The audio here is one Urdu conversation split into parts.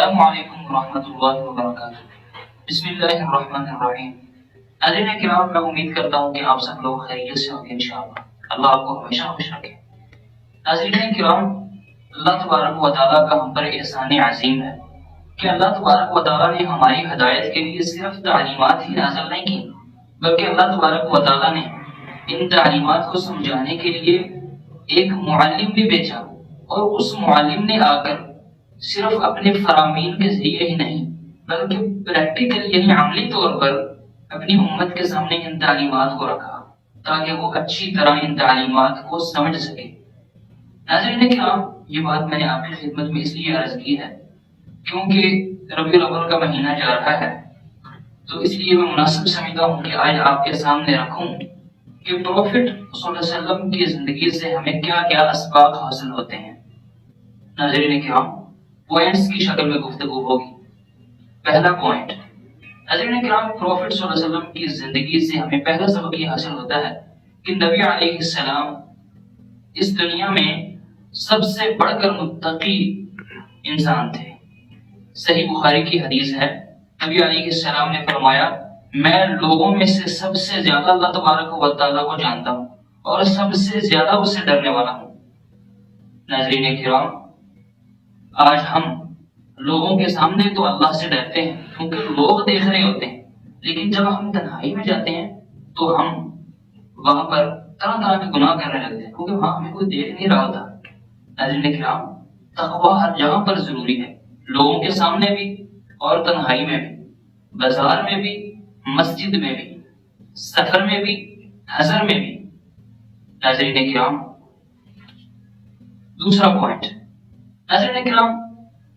السلام علیکم ورحمۃ اللہ وبرکاتہ۔ بسم اللہ الرحمن الرحیم۔ ناظرین کرام، میں امید کرتا ہوں کہ آپ سب لوگ خیریت سے ہوں گے انشاءاللہ۔ اللہ آپ کو ہمیشہ خوش رکھے۔ ناظرین کرام، اللہ تبارک و تعالیٰ کا ہم پر احسان عظیم ہے کہ اللہ تبارک و تعالیٰ نے ہماری ہدایت کے لیے صرف تعلیمات ہی نازل نہیں کی، بلکہ اللہ تبارک و تعالیٰ نے ان تعلیمات کو سمجھانے کے لیے ایک معلم بھی بھیجا، اور اس معلم نے آ کر صرف اپنے فرامین کے ذریعے ہی نہیں بلکہ پریکٹیکل یعنی عملی طور پر اپنی امت کے سامنے ان تعلیمات کو رکھا تاکہ وہ اچھی طرح ان تعلیمات کو سمجھ سکے۔ ناظرین کرام، یہ بات میں نے آپ کی خدمت میں اس لیے عرض کی ہے کیونکہ ربیع الاول کا مہینہ جا رہا ہے، تو اس لیے میں مناسب سمجھتا ہوں کہ آج آپ کے سامنے رکھوں کہ پروفٹ صلی اللہ علیہ وسلم کی زندگی سے ہمیں کیا کیا اسباق حاصل ہوتے ہیں۔ ناظرین کرام، پوائنٹس کی شکل میں گفتگو ہوگی۔ پہلا پوائنٹ، ناظرین کرام، پروفٹ صلی اللہ علیہ وسلم کی زندگی سے ہمیں پہلا سبق یہ حاصل ہوتا ہے کہ نبی علیہ السلام اس دنیا میں سب سے بڑھ کر متقی انسان تھے۔ صحیح بخاری کی حدیث ہے، نبی علیہ السلام نے فرمایا، میں لوگوں میں سے سب سے زیادہ اللہ تبارک و تعالیٰ کو جانتا ہوں اور سب سے زیادہ اس سے ڈرنے والا ہوں۔ ناظرین کرام، آج ہم لوگوں کے سامنے تو اللہ سے ڈرتے ہیں کیونکہ لوگ دیکھ رہے ہوتے ہیں، لیکن جب ہم تنہائی میں جاتے ہیں تو ہم وہاں پر طرح طرح کے گناہ کرنے لگتے ہیں کیونکہ وہاں ہمیں کوئی دیکھ نہیں رہا ہوتا۔ ناظرین کرام، تقویٰ ہر جگہ پر ضروری ہے، لوگوں کے سامنے بھی اور تنہائی میں بھی، بازار میں بھی، مسجد میں بھی، سفر میں بھی، حضر میں بھی۔ ناظرین کرام، دوسرا پوائنٹ، ناظرین کرام،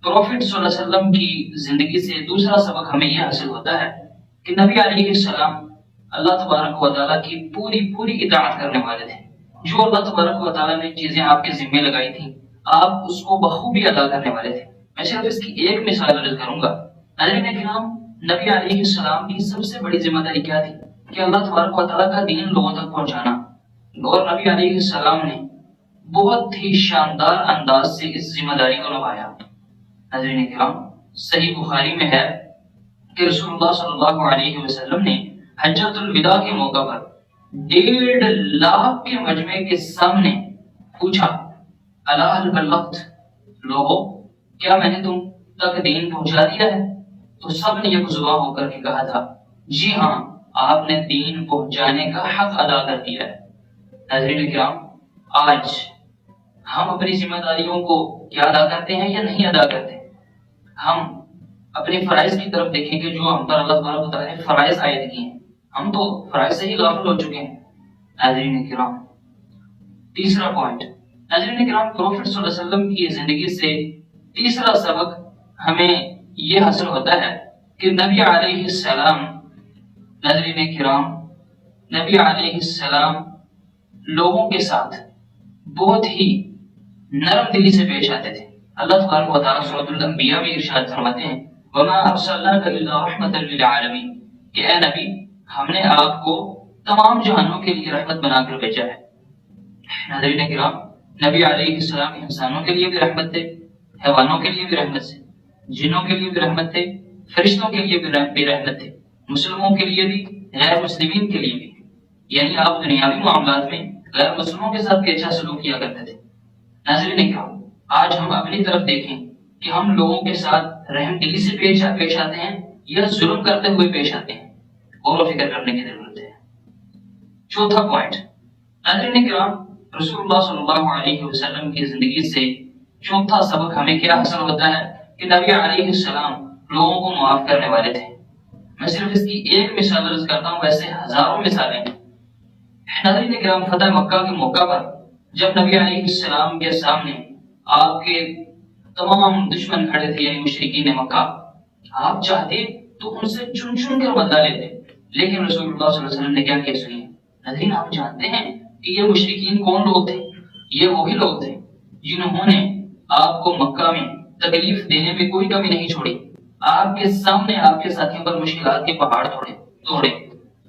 پروفٹ صلی اللہ علیہ وسلم کی زندگی سے دوسرا سبق ہمیں یہ حاصل ہوتا ہے کہ نبی علیہ السلام اللہ تبارک و تعالیٰ کی پوری اطاعت کرنے والے تھے۔ جو اللہ تبارک و تعالیٰ نے چیزیں آپ کے ذمہ لگائی تھیں، آپ اس کو بخوبی ادا کرنے والے تھے۔ میں صرف اس کی ایک مثال عرض کروں گا۔ ناظرین کرام، نبی علیہ السلام کی سب سے بڑی ذمہ داری کیا تھی کہ اللہ تبارک و تعالیٰ کا دین لوگوں تک پہنچانا، اور نبی علیہ السلام نے بہت ہی شاندار انداز سے اس ذمہ داری کو نبھایا۔ ناظرین کرام، صحیح بخاری میں ہے کہ رسول اللہ صلی اللہ علیہ وسلم نے حجۃ الوداع کے موقع پر 1.5 لاکھ کے مجمع کے سامنے پوچھا، الا هل بلغت، لوگوں کیا میں نے تم تک دین پہنچا دیا ہے؟ تو سب نے یک زباں ہو کر کے کہا تھا، جی ہاں، آپ نے دین پہنچانے کا حق ادا کر دیا ہے۔ ناظرین کرام، آج ہم اپنی ذمہ داریوں کو کیا ادا کرتے ہیں یا نہیں ادا کرتے؟ ہم اپنے فرائض کی طرف دیکھیں کہ جو ہم پر اللہ تبارک و تعالیٰ نے فرائض عائد کیے ہیں، ہم تو فرائض سے ہی غافل ہو چکے ہیں۔ ناظرین کرام، تیسرا پوائنٹ، ناظرین کرام، پروفٹ صلی اللہ علیہ وسلم کی زندگی سے تیسرا سبق ہمیں یہ حاصل ہوتا ہے کہ نبی علیہ السلام، ناظرین کرام، نبی علیہ السلام لوگوں کے ساتھ بہت ہی نرم دلی سے پیش آتے تھے۔ اللہ تبارک و تعالیٰ سورۃ الانبیاء میں ارشاد فرماتے ہیں، وَمَا أَرْسَلْنَاكَ إِلَّا رَحْمَةً لِلْعَالَمِينَ، کہ اے نبی، ہم نے آپ کو تمام جہانوں کے لیے رحمت بنا کر بھیجا ہے۔ ناظرین کرام، نبی علیہ السلام انسانوں کے لیے بھی رحمت تھے، حیوانوں کے لیے بھی رحمت تھے، جنوں کے لیے بھی رحمت تھے، فرشتوں کے لیے بھی رحمت تھے، مسلموں کے لیے بھی، غیر مسلمین کے لیے بھی۔ یعنی آپ دنیاوی معاملات میں غیر مسلموں کے ساتھ کیسا سلوک کیا کرتے تھے۔ ناظرین کرام، آج ہم اپنی طرف دیکھیں کہ ہم لوگوں کے ساتھ رحم دلی سے پیش آتے ہیں یا ظلم کرتے ہوئے پیش آتے ہیں۔ غور و فکر کرنے کی ضرورت ہے۔ چوتھا پوائنٹ، ناظرین کرام، رسول اللہ صلی اللہ علیہ وسلم کی زندگی سے چوتھا سبق ہمیں کیا حاصل ہوتا ہے کہ نبی علیہ السلام لوگوں کو معاف کرنے والے تھے۔ میں صرف اس کی ایک مثال عرض کرتا ہوں، ویسے ہزاروں مثالیں ہیں۔ ناظرین کرام، فتح مکہ کے موقع پر جب نبی علیہ السلام کے سامنے آپ کے تمام دشمن کھڑے تھے، یعنی مشرکین مکہ، آپ چاہتے تو ان سے چن چن کر بدلہ لیتے، لیکن رسول اللہ صلی اللہ علیہ وسلم نے کیا کیا سنیے۔ ناظرین، آپ جانتے ہیں کہ یہ مشرکین کون لوگ تھے؟ یہ وہی لوگ تھے جنہوں نے آپ کو مکہ میں تکلیف دینے میں کوئی کمی نہیں چھوڑی، آپ کے سامنے آپ کے ساتھیوں پر مشکلات کے پہاڑ توڑے،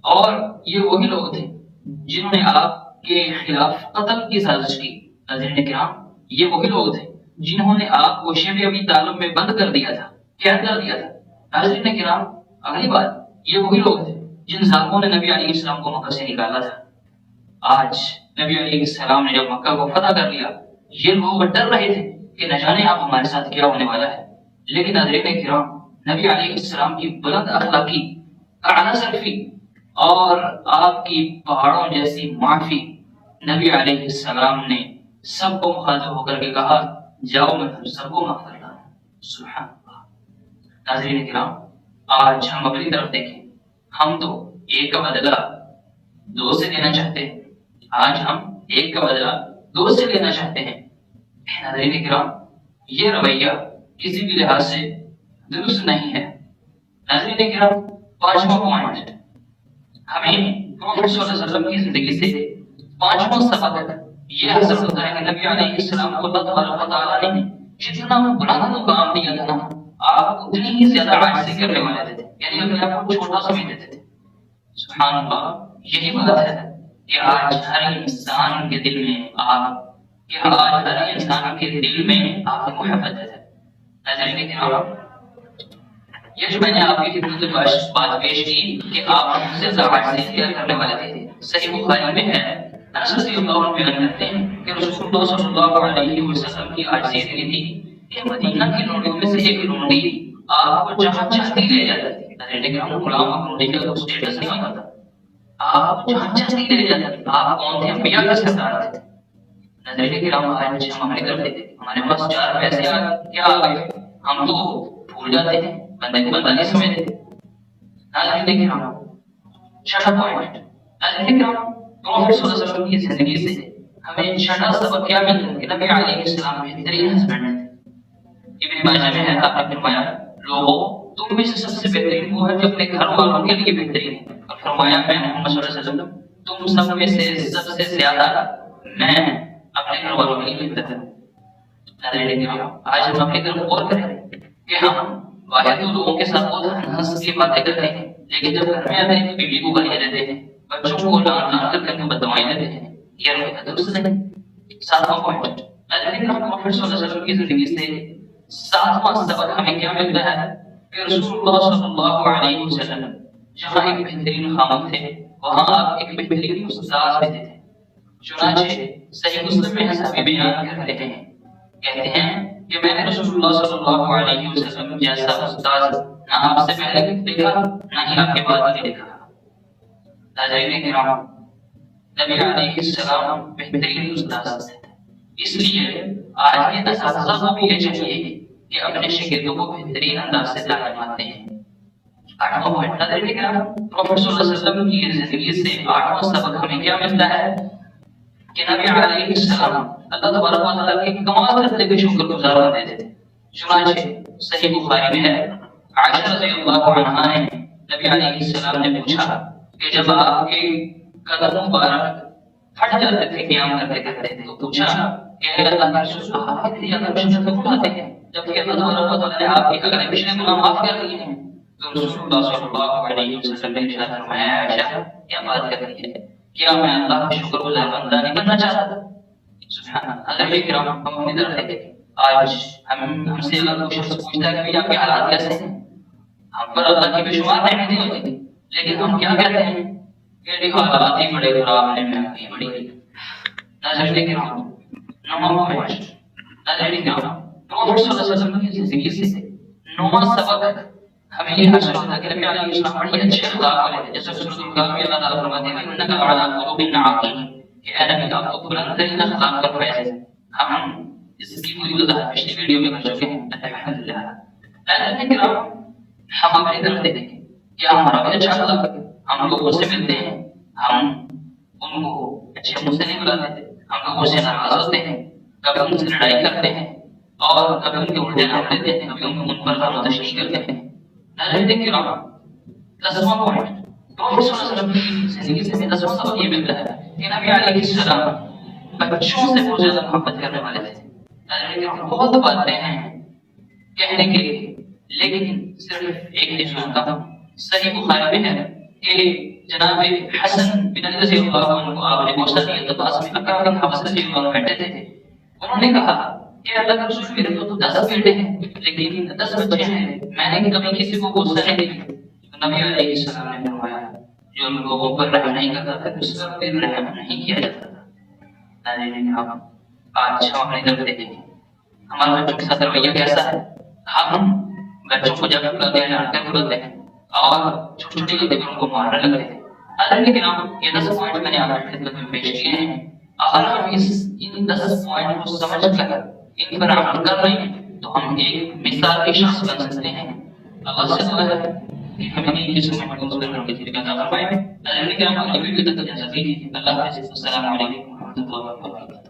اور یہ وہی لوگ تھے جنہوں نے آپ کے خلاف قتل کی سازش کی۔ ناظرین کرام، یہ وہی لوگ تھے جنہوں نے آپ کو شیب ابی طالب میں بند کر دیا تھا، قید کر دیا تھا۔ ناظرین کرام، اگلی بات، یہ وہی لوگ تھے جن ظالموں نے نبی علیہ السلام کو مکہ سے نکالا تھا۔ آج نبی علیہ السلام نے جب مکہ کو فتح کر لیا، یہ لوگ ڈر رہے تھے کہ نہ جانے آپ ہمارے ساتھ کیا ہونے والا ہے، لیکن ناظرین کرام، نبی علیہ السلام کی بلند اخلاقی، اعلیٰ سلفی اور آپ کی پہاڑوں جیسی معافی، نبی علیہ السلام نے سب کو مخاطب ہو کر کے کہا، جاؤ میں تم سب کو معاف کرتا ہوں۔ سبحان اللہ۔ ناظرین کرام، آج ہم اپنی طرف دیکھیں، ہم تو ایک کا بدلہ دو سے لینا چاہتے ہیں۔ آج ہم ایک کا بدلہ دو سے لینا چاہتے ہیں۔ ناظرین کرام، یہ رویہ کسی بھی لحاظ سے درست نہیں ہے۔ ناظرین کرام، پانچواں پوائنٹ، ہمیں پروفیٹ صلی اللہ علیہ وسلم کی زندگی سے پانچواں سبق یہ حاصل ہوتا ہے کہ نبی علیہ السلام کو اللہ تبارک و تعالیٰ نے جتنا بلند مقام دیا تھا نا، آپ اتنی ہی زیادہ عاجزی کرنے والے تھے، یعنی اپنے آپ کو چھوٹا سمجھتے تھے۔ سبحان اللہ، یہی بات ہے کہ آج ہر انسان کے دل میں آپ کی محبت ہے۔ ناظرین کرام، یہ جو میں نے آپ کی خدمت میں بات پیش کی کہ آپ ہم سے زیادہ عاجزی کیا کرنے والے تھے، صحیح بخاری میں ہے، انس رضی اللہ عنہ بیان کرتے ہیں کہ رسول اللہ صلی اللہ علیہ وسلم کی عاجزی اتنی تھی کہ مدینہ کی لونڈیوں میں سے ایک لونڈی آپ کو جہاں چاہتی لے جاتی تھی۔ لیکن ہم غلام لونڈی کا کوئی اسٹیٹس نہیں ہوتا تھا، آپ جہاں چاہتی لے جاتی تھی۔ آپ کون تھے؟ انبیاء کے سردار تھے۔ نظر کرام، آج ہم اپنی طرف دیتے، ہمارے پاس چار پیسے کیا آ گئے، ہم تو بھول جاتے ہیں، بندے کو بندہ نہیں سمجھتے۔ ناظرین کرام، چھٹا پوائنٹ، ناظرین کرام، پروفیٹ صلی اللہ علیہ وسلم کی زندگی سے ہمیں چھٹا سبق کیا ملتا ہے کہ نبی علیہ السلام بہترین ہسبینڈ تھے۔ ابن ماجہ میں ہے، آپ نے فرمایا، لوگوں تم میں سے سب سے بہترین وہ ہے جو اپنے گھر والوں کے لیے بہترین ہے، اور فرمایا میں محمد صلی اللہ علیہ وسلم تم سب میں سے سب سے زیادہ میں اپنے گھر والوں کے لیے بہتر ہوں۔ ناظرین کرام، آج ہم اپنی طرف غور کریں کہ ہم واحد لوگوں کے ساتھ بہت ہنس کی باتیں کرتے ہیں، لیکن جب گھر میں آتے ہیں بیوی کو گالیاں دیتے ہیں، بچوں کو لان لان کر کے بددعائیں دیتے ہیں، یہ رویہ درست نہیں۔ ساتواں پوائنٹ، ناظرین کرام، پروفیٹ صلی اللہ علیہ وسلم کی زندگی سے ساتواں سبق ہمیں کیا ملتا ہے کہ رسول اللہ صلی اللہ علیہ وسلم جہاں ایک بہترین خامد تھے، وہاں آپ ایک بہترین استاد بھی تھے۔ چنانچہ صحیح مسلم میں صحابی بیان کرتے ہیں، کہتے ہیں کہ میں نے رسول اللہ صلی اللہ علیہ وسلم جیسا استاد نہ آپ سے پہلے دیکھا نہ ہی آپ کے بعد بھی دیکھا۔ ناظرین کرام، نبی علیہ السلام بہترین استاد تھے، اس لیے آج کے اساتذہ کو بھی یہ چاہیے کہ اپنے شاگردوں کو بہترین انداز سے تعلیمات دیں۔ آٹھواں پوائنٹ، ناظرین کرام، پروفیٹ صلی اللہ علیہ وسلم کی زندگی سے آٹھواں سبق ہمیں کیا ملتا ہے کہ نبی علیہ السلام اللہ تبارک و تعالیٰ کے کمال کرتے کے شکر گزار ہوتے تھے۔ چنانچہ صحیح بخاری میں ہے، عائشہ رضی اللہ عنہا نے نبی علیہ السلام نے پوچھا کہ جب آپ کے قدم مبارک پھٹ جاتے تھے قیام کرتے کرتے تو پوچھا کہ اے اللہ کے رسول، آپ اتنی زیادہ مشکل کیوں اٹھاتے ہیں جبکہ اللہ تبارک و تعالیٰ نے آپ کے اگلے پچھلے گناہ معاف کر دیے ہیں؟ تو رسول اللہ صلی اللہ علیہ وسلم نے ارشاد فرمایا، عائشہ کیا بات کر رہی ہے، کیا میں اللہ کا شکر گزار بندہ نہیں بننا چاہتا؟ سبحان اللہ۔ نبی کرام، ہم اپنی طرف دیکھیں، آج ہم سے اگر کوئی شخص پوچھتا ہے کہ آپ کے حالات کیسے ہیں، ہم پر اللہ کی بے شمار نعمتیں ہوتی ہیں، لیکن ہم کیا کہتے ہیں کہ حالات ہی بڑے خراب ہیں، میں بڑی۔ ناظرین کرام، نواں پوائنٹ، ناظرین کرام، پروفیٹ صلی اللہ علیہ وسلم کی زندگی سے نواں سبق ہمیں یہ حاصل ہوتا ہے کہ نبی علیہ السلام بڑی اچھے اخلاق والے تھے، جیسے سورۃ الکہف میں اللہ تعالیٰ فرماتے ہیں انک لعلی خلق عظیم، کہ اے نبی آپ تو بلند ترین اخلاق پر فائز ہیں۔ ہم اس کی پوری وضاحت پچھلی ویڈیو میں کر چکے ہیں، الحمدللہ۔ ناظرین کرام، ہم اپنی طرف دیکھیں کیا ہمارا بھی اچھا اخلاق ہے، ہم لوگوں سے ملتے ہیں، ہم ان کو اچھے منہ سے نہیں بلاتے، ہم لوگوں سے ناراض ہوتے ہیں، کبھی ان سے لڑائی کرتے ہیں اور کبھی ان کے الٹے نام لیتے ہیں، کبھی ان پر ہم تشریح کرتے ہیں۔ ناظرین کرام، 10واں پوائنٹ، پروفیٹ صلی اللہ علیہ وسلم کی زندگی سے ہمیں 10واں سبق یہ ملتا ہے کہ نبی علیہ السلام بچوں سے بہت زیادہ محبت کرنے والے تھے۔ ناظرین کرام، بہت باتیں ہیں کہنے کے لیے، لیکن صرف ایک ہی سنتا ہوں۔ صحیح بخاری میں ہے کہ جناب حسن بن علی رضی اللہ عنہ کو آپ نے پوچھا کہ عباس بن عباس رضی اللہ عنہ بیٹھے تھے، انہوں نے کہا کہ اللہ کا رسول میرے تو 10 بیٹے ہیں لیکن 10 بچے ہیں، میں نے کبھی کسی کو غصہ نہیں دیا۔ نبی علیہ السلام نے فرمایا جو لوگوں پر رحم نہیں کرتا تھا اس پر پھر رحم نہیں کیا جاتا تھا۔ ناظرین ہم آج ہماری طرف دیکھیں ہمارا بچوں کے ساتھ رویہ کیسا ہے۔ ہم بچوں کو جب ڈانٹتے بولتے ہیں اور چھوٹے چھوٹے بچوں کو مارنے لگتے ہیں۔ حالانکہ جناب یہ 10 پوائنٹ میں نے آپ کی خدمت میں پیش کیے ہیں، اگر ہم ان 10 پوائنٹ کو سمجھ کر ان پر عمل کر رہے ہیں تو ہم ایک مثالی شخص بن سکتے ہیں۔ اللہ سے دعا ہے کہ ہمیں ان چیزوں میں محفوظ کرنے کی توفیق عطا فرمائے۔ اللہ کے رحمت کی تک جزاک اللہ۔ السلام علیکم ورحمۃ اللہ وبرکاتہ۔